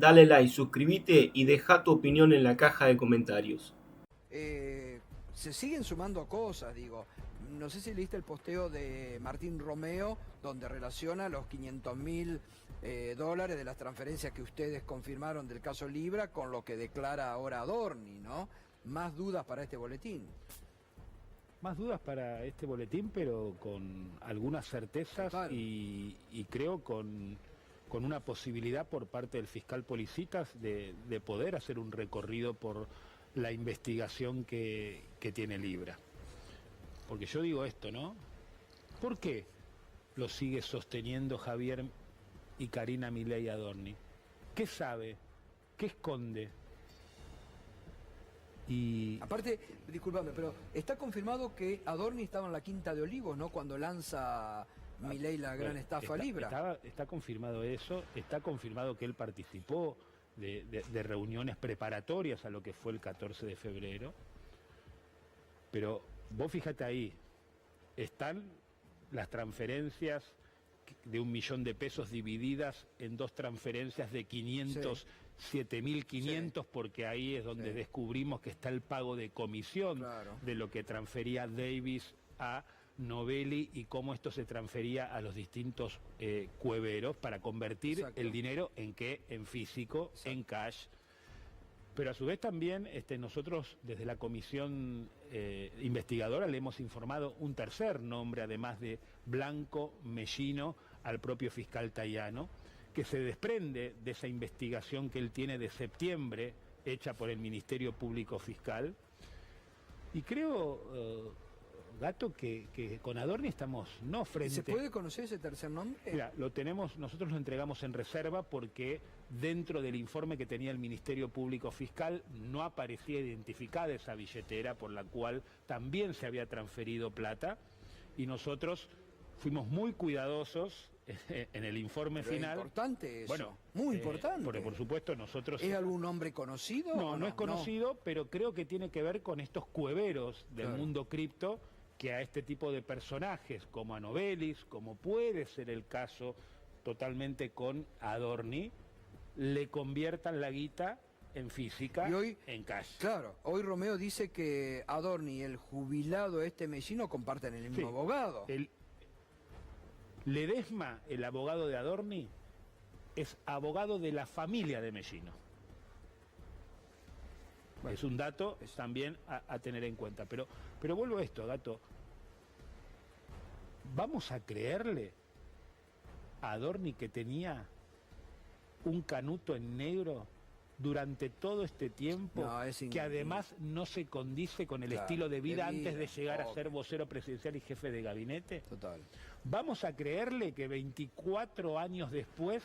dale like, suscríbete y deja tu opinión en la caja de comentarios. Se siguen sumando cosas, digo. No sé si leíste el posteo de Martín Romeo, donde relaciona los 500.000 dólares de las transferencias que ustedes confirmaron del caso Libra con lo que declara ahora Adorni, ¿no? Más dudas para este boletín. Más dudas para este boletín, pero con algunas certezas y creo con una posibilidad por parte del fiscal Policitas de poder hacer un recorrido por la investigación que tiene Libra. Porque yo digo esto, ¿no? ¿Por qué lo sigue sosteniendo Javier y Karina Milei Adorni? ¿Qué sabe? ¿Qué esconde? Y aparte, discúlpame, pero está confirmado que Adorni estaba en la Quinta de Olivos, ¿no? Cuando lanza Milei la gran estafa Libra. Está confirmado eso, está confirmado que él participó de reuniones preparatorias a lo que fue el 14 de febrero. Pero vos fíjate ahí, están las transferencias de 1 millón de pesos divididas en 2 transferencias de 500, 7.500, porque ahí es donde descubrimos que está el pago de comisión de lo que transfería Davis a Novelli y cómo esto se transfería a los distintos cueveros para convertir el dinero en físico, en cash. Pero a su vez también nosotros desde la comisión investigadora le hemos informado un tercer nombre, además de Blanco Mellino, al propio fiscal Tayano, que se desprende de esa investigación que él tiene de septiembre, hecha por el Ministerio Público Fiscal. Y creo, Gato, que con Adorni estamos no frente... ¿Se puede conocer ese tercer nombre? Mira, lo tenemos, nosotros lo entregamos en reserva porque dentro del informe que tenía el Ministerio Público Fiscal no aparecía identificada esa billetera por la cual también se había transferido plata y nosotros fuimos muy cuidadosos en el informe final. Es importante eso. Bueno, muy importante. Porque por supuesto nosotros... ¿Es algún nombre conocido? No, no es conocido, pero creo que tiene que ver con estos cueveros del mundo cripto que a este tipo de personajes, como a Novelis, como puede ser el caso totalmente con Adorni, le conviertan la guita en física, y hoy, en cash. Claro, hoy Romeo dice que Adorni y el jubilado Mellino comparten el mismo abogado. Ledesma, el abogado de Adorni, es abogado de la familia de Mellino. Bueno, es un dato también a tener en cuenta. Pero vuelvo a esto, Gato. ¿Vamos a creerle a Adorni que tenía un canuto en negro durante todo este tiempo, que además no se condice con el estilo de vida antes de llegar a ser vocero presidencial y jefe de gabinete? Total. ¿Vamos a creerle que 24 años después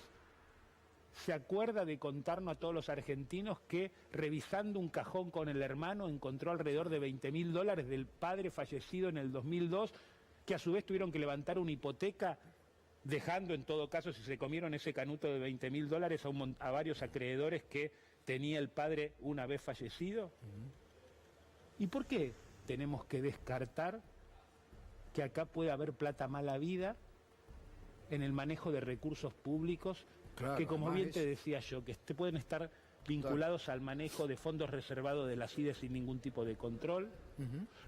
se acuerda de contarnos a todos los argentinos que revisando un cajón con el hermano encontró alrededor de $20.000 del padre fallecido en el 2002, que a su vez tuvieron que levantar una hipoteca, dejando en todo caso, si se comieron ese canuto de $20.000 a varios acreedores que tenía el padre una vez fallecido? ¿Y por qué tenemos que descartar que acá puede haber plata mala vida en el manejo de recursos públicos, que como bien te decía yo, que pueden estar vinculados al manejo de fondos reservados de la CIDE sin ningún tipo de control?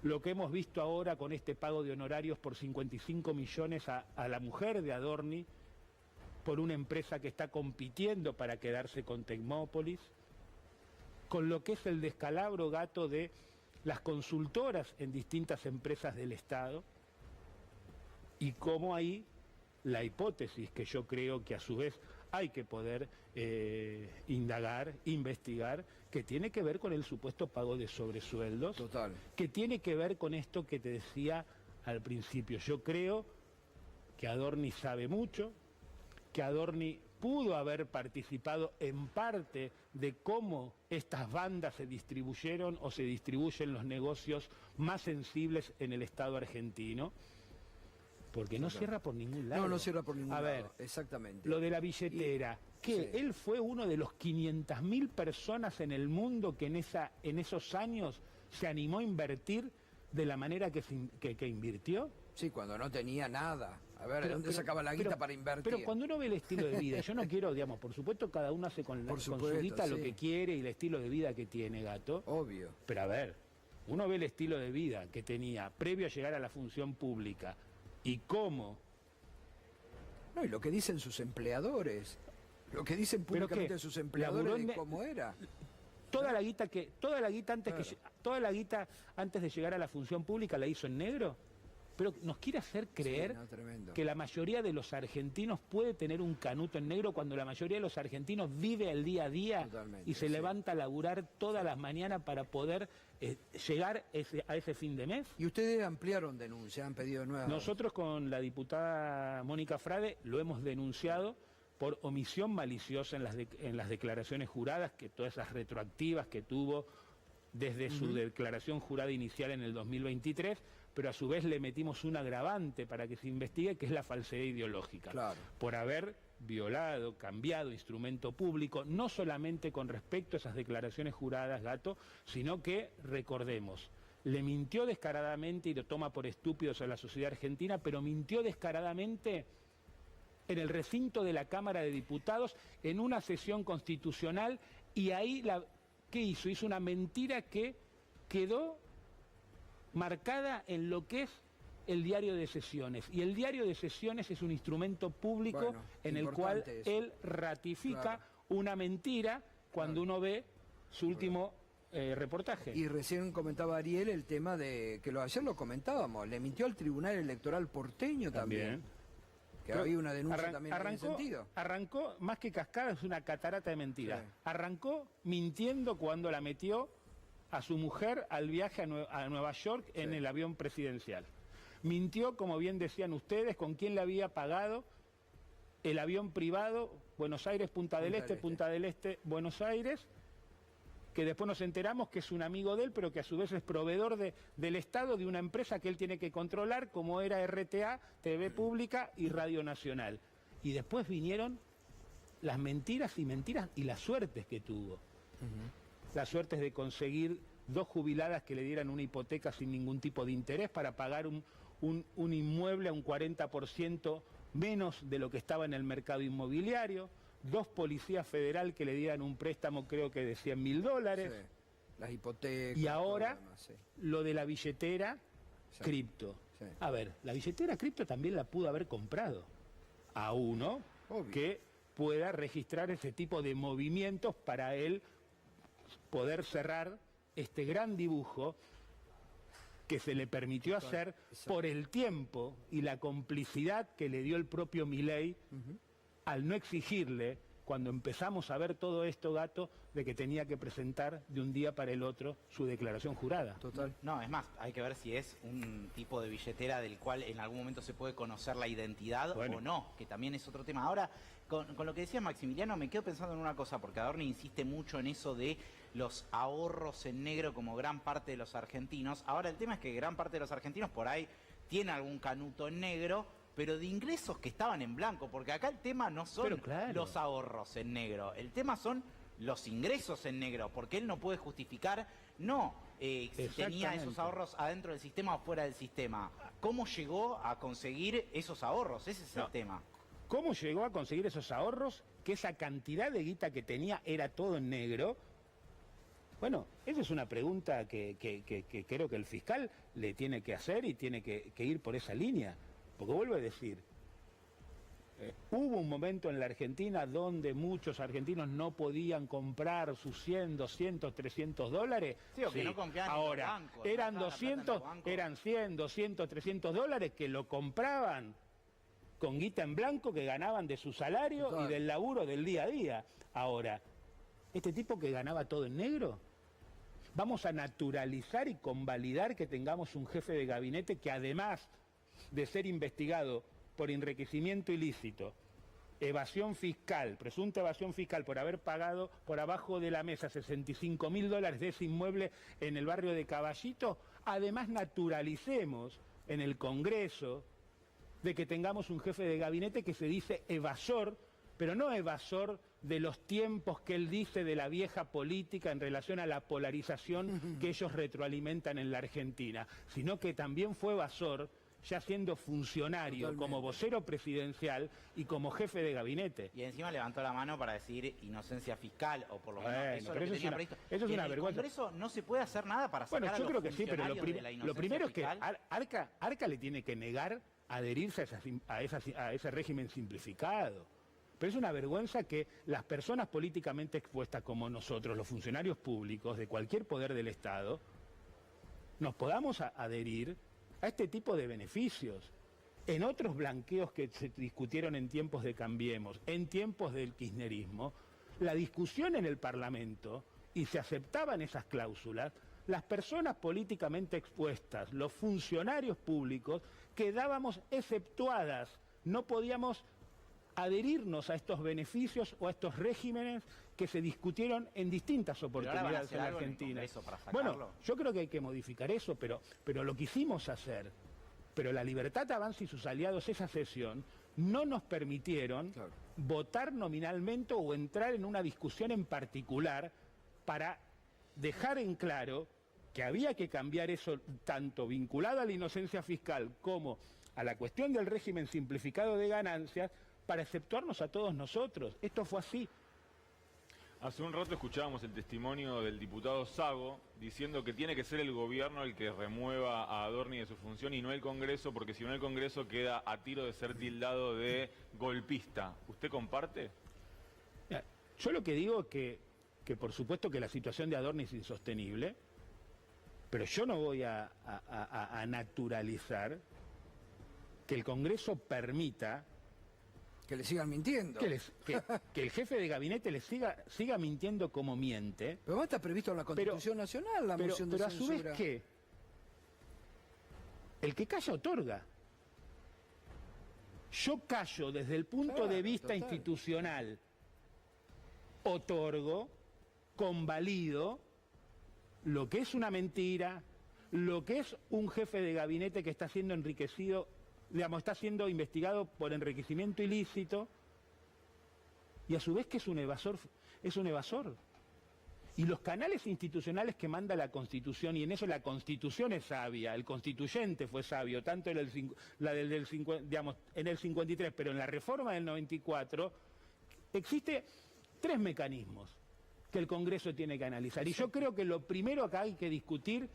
Lo que hemos visto ahora con este pago de honorarios por 55 millones a la mujer de Adorni por una empresa que está compitiendo para quedarse con Tecnópolis, con lo que es el descalabro, Gato, de las consultoras en distintas empresas del Estado, y cómo ahí la hipótesis que yo creo que a su vez hay que poder indagar, investigar, que tiene que ver con el supuesto pago de sobresueldos, que tiene que ver con esto que te decía al principio. Yo creo que Adorni sabe mucho, que Adorni pudo haber participado en parte de cómo estas bandas se distribuyeron o se distribuyen los negocios más sensibles en el Estado argentino. Porque no cierra por ningún lado. No cierra por ningún lado. A ver, exactamente. Lo de la billetera, él fue uno de los 500.000 personas en el mundo que en esos años se animó a invertir de la manera que invirtió. Sí, cuando no tenía nada. A ver, ¿de dónde sacaba la guita para invertir? Pero cuando uno ve el estilo de vida, yo no quiero, digamos, por supuesto cada uno hace con su guita lo que quiere y el estilo de vida que tiene, Gato. Obvio. Pero a ver, uno ve el estilo de vida que tenía previo a llegar a la función pública y cómo... No, y lo que dicen sus empleadores, lo que dicen públicamente sus empleadores de cómo era. Toda la guita antes de llegar a la función pública la hizo en negro. Pero nos quiere hacer creer que la mayoría de los argentinos puede tener un canuto en negro cuando la mayoría de los argentinos vive el día a día y se levanta a laburar todas las mañanas para poder llegar a ese fin de mes. ¿Y ustedes ampliaron denuncia, han pedido nuevas? Nosotros con la diputada Mónica Frade lo hemos denunciado por omisión maliciosa en las declaraciones juradas, que todas esas retroactivas que tuvo desde su declaración jurada inicial en el 2023, pero a su vez le metimos un agravante para que se investigue, que es la falsedad ideológica. Claro. Por haber violado, cambiado instrumento público, no solamente con respecto a esas declaraciones juradas, Gato, sino que, recordemos, le mintió descaradamente y lo toma por estúpidos a la sociedad argentina, pero mintió descaradamente en el recinto de la Cámara de Diputados en una sesión constitucional y ahí ¿qué hizo? Hizo una mentira que quedó marcada en lo que es el diario de sesiones. Y el diario de sesiones es un instrumento público en el cual él ratifica una mentira cuando uno ve su último reportaje. Y recién comentaba Ariel el tema de que ayer lo comentábamos, le mintió al Tribunal Electoral porteño también. Que había una denuncia también en ese sentido. Arrancó, más que cascada, es una catarata de mentiras. Sí. Arrancó mintiendo cuando la metió a su mujer al viaje a Nueva York en el avión presidencial. Mintió, como bien decían ustedes, con quién le había pagado el avión privado Buenos Aires, Punta del Este, Buenos Aires, que después nos enteramos que es un amigo de él, pero que a su vez es proveedor del Estado de una empresa que él tiene que controlar, como era RTA, TV Pública y Radio Nacional. Y después vinieron las mentiras y las suertes que tuvo. Las suertes de conseguir 2 jubiladas que le dieran una hipoteca sin ningún tipo de interés para pagar un inmueble a un 40% menos de lo que estaba en el mercado inmobiliario, 2 policías federal que le dieran un préstamo creo que de $100.000. Sí. Las hipotecas. Y ahora lo de la billetera cripto. Sí. A ver, la billetera cripto también la pudo haber comprado a uno que pueda registrar ese tipo de movimientos para él poder cerrar este gran dibujo que se le permitió hacer por el tiempo y la complicidad que le dio el propio Milei al no exigirle, cuando empezamos a ver todo esto, Gato, de que tenía que presentar de un día para el otro su declaración jurada. Total. No, es más, hay que ver si es un tipo de billetera del cual en algún momento se puede conocer la identidad o no, que también es otro tema. Ahora, con lo que decía Maximiliano, me quedo pensando en una cosa, porque Adorni insiste mucho en eso de los ahorros en negro como gran parte de los argentinos. Ahora, el tema es que gran parte de los argentinos por ahí tiene algún canuto en negro, pero de ingresos que estaban en blanco, porque acá el tema no son los ahorros en negro, el tema son los ingresos en negro, porque él no puede justificar, si tenía esos ahorros adentro del sistema o fuera del sistema. ¿Cómo llegó a conseguir esos ahorros? Ese es el tema. ¿Cómo llegó a conseguir esos ahorros? Que esa cantidad de guita que tenía era todo en negro. Bueno, esa es una pregunta que creo que el fiscal le tiene que hacer y tiene que ir por esa línea. Porque vuelvo a decir, hubo un momento en la Argentina donde muchos argentinos no podían comprar sus 100, 200, 300 dólares. Sí, o que no confiaban ahora, en los bancos, eran 200, eran 100, 200, 300 dólares que lo compraban con guita en blanco que ganaban de su salario y del laburo del día a día. Ahora, este tipo que ganaba todo en negro, vamos a naturalizar y convalidar que tengamos un jefe de gabinete que además de ser investigado por enriquecimiento ilícito, evasión fiscal, presunta evasión fiscal por haber pagado por abajo de la mesa $65.000 de ese inmueble en el barrio de Caballito, además naturalicemos en el Congreso de que tengamos un jefe de gabinete que se dice evasor, pero no evasor de los tiempos que él dice de la vieja política en relación a la polarización que ellos retroalimentan en la Argentina, sino que también fue evasor ya siendo funcionario, Totalmente. como vocero presidencial y como jefe de gabinete. Y encima levantó la mano para decir inocencia fiscal, o por lo menos Bueno, eso es lo pero que eso tenía es previsto. eso es ¿En una el vergüenza. Congreso no se puede hacer nada para sacar Bueno, yo a creo los que sí, pero funcionarios de la lo inocencia primero es que fiscal? Arca le tiene que negar adherirse a ese régimen simplificado. Pero es una vergüenza que las personas políticamente expuestas como nosotros, los funcionarios públicos de cualquier poder del Estado, nos podamos adherir a este tipo de beneficios. En otros blanqueos que se discutieron en tiempos de Cambiemos, en tiempos del kirchnerismo, la discusión en el Parlamento, y se aceptaban esas cláusulas, las personas políticamente expuestas, los funcionarios públicos, quedábamos exceptuadas, no podíamos adherirnos a estos beneficios o a estos regímenes que se discutieron en distintas oportunidades en la Argentina. Bueno, yo creo que hay que modificar eso, pero lo quisimos hacer. Pero la Libertad Avanza y sus aliados esa sesión no nos permitieron votar nominalmente o entrar en una discusión en particular para dejar en claro que había que cambiar eso tanto vinculado a la inocencia fiscal como a la cuestión del régimen simplificado de ganancias para exceptuarnos a todos nosotros. Esto fue así. Hace un rato escuchábamos el testimonio del diputado Sago diciendo que tiene que ser el gobierno el que remueva a Adorni de su función y no el Congreso, porque si no el Congreso queda a tiro de ser tildado de golpista. ¿Usted comparte? Mira, yo lo que digo es que por supuesto que la situación de Adorni es insostenible, pero yo no voy a naturalizar que el Congreso permita que le sigan mintiendo. Que el jefe de gabinete le siga mintiendo como miente. Pero no está previsto en la Constitución Nacional la moción de pero censura. a su vez, ¿qué? El que calla otorga. Yo callo desde el punto de vista institucional. Otorgo, convalido lo que es una mentira, lo que es un jefe de gabinete que está siendo enriquecido, digamos, está siendo investigado por enriquecimiento ilícito, y a su vez que es un evasor. Y los canales institucionales que manda la Constitución, y en eso la Constitución es sabia, el constituyente fue sabio, tanto en el 53, pero en la reforma del 94, existe 3 mecanismos que el Congreso tiene que analizar. Y yo creo que lo primero que hay que discutir,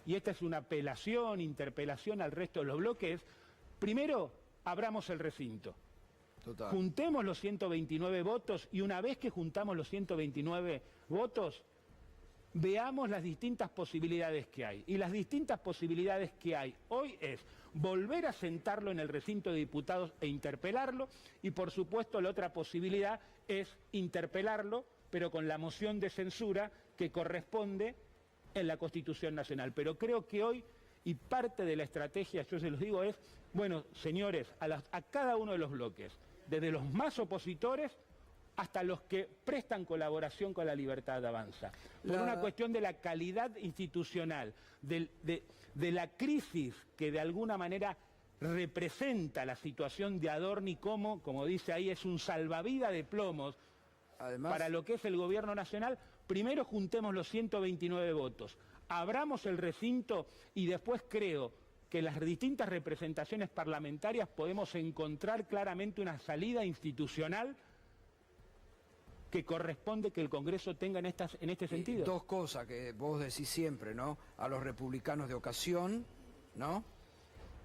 y esta es una apelación, interpelación al resto de los bloques, primero, abramos el recinto. Total. Juntemos los 129 votos y una vez que juntamos los 129 votos, veamos las distintas posibilidades que hay. Y las distintas posibilidades que hay hoy es volver a sentarlo en el recinto de diputados e interpelarlo, y por supuesto la otra posibilidad es interpelarlo, pero con la moción de censura que corresponde en la Constitución Nacional. Pero creo que hoy, y parte de la estrategia, yo se los digo, es, bueno, señores, a cada uno de los bloques, desde los más opositores hasta los que prestan colaboración con la Libertad Avanza, por una cuestión de la calidad institucional, de la crisis que de alguna manera representa la situación de Adorni como dice ahí, es un salvavidas de plomos. Además, para lo que es el gobierno nacional, primero juntemos los 129 votos, abramos el recinto y después creo que las distintas representaciones parlamentarias podemos encontrar claramente una salida institucional que corresponde que el Congreso tenga en este sentido. 2 cosas que vos decís siempre, ¿no? A los republicanos de ocasión, ¿no?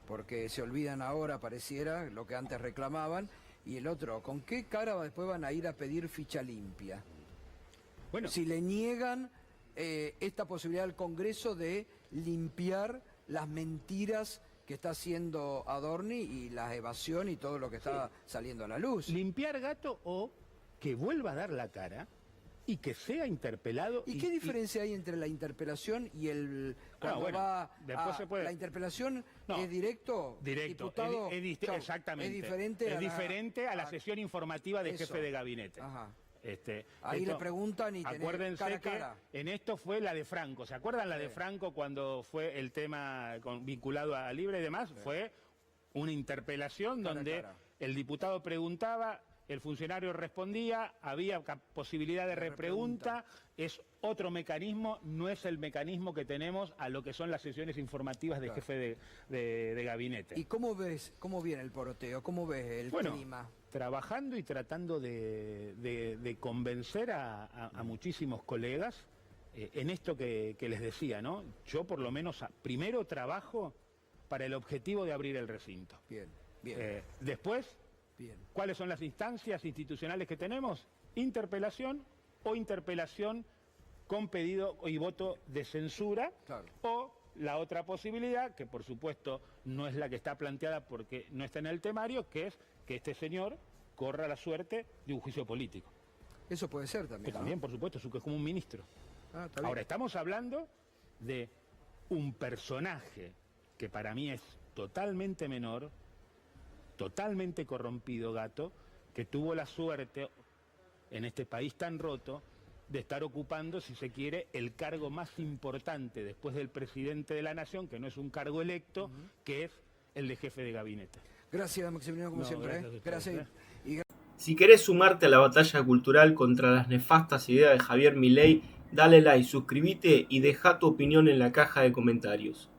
Porque se olvidan ahora, pareciera, lo que antes reclamaban. Y el otro, ¿con qué cara después van a ir a pedir ficha limpia? Bueno, si le niegan esta posibilidad al Congreso de limpiar las mentiras que está haciendo Adorni y la evasión y todo lo que está saliendo a la luz. Limpiar gato o que vuelva a dar la cara y que sea interpelado. ¿Y qué diferencia hay entre la interpelación y el... la interpelación es directo, diputado, exactamente. Es diferente a la sesión informativa del jefe de gabinete. Ajá. Ahí le preguntan y acuérdense cara a cara. Que en esto fue la de Franco. ¿Se acuerdan la de Franco cuando fue el tema vinculado a Libre y demás? Fue una interpelación donde el diputado preguntaba el funcionario respondía, había posibilidad de repregunta, es otro mecanismo, no es el mecanismo que tenemos a lo que son las sesiones informativas de jefe de gabinete. ¿Y cómo viene el poroteo? ¿Cómo ves el clima? Trabajando y tratando de convencer a muchísimos colegas en esto que les decía, ¿no? Yo por lo menos primero trabajo para el objetivo de abrir el recinto. Bien. Después, ¿cuáles son las instancias institucionales que tenemos? Interpelación o interpelación con pedido y voto de censura, o la otra posibilidad, que por supuesto no es la que está planteada porque no está en el temario, que es que este señor corra la suerte de un juicio político. Eso puede ser también. Que también, por supuesto, es como un ministro. Ahora, estamos hablando de un personaje que para mí es totalmente menor, totalmente corrompido, Gato, que tuvo la suerte en este país tan roto de estar ocupando, si se quiere, el cargo más importante después del presidente de la nación, que no es un cargo electo, que es el de jefe de gabinete. Gracias, Maximiliano, como siempre. Gracias. Si querés sumarte a la batalla cultural contra las nefastas ideas de Javier Milei, dale like, suscríbete y deja tu opinión en la caja de comentarios.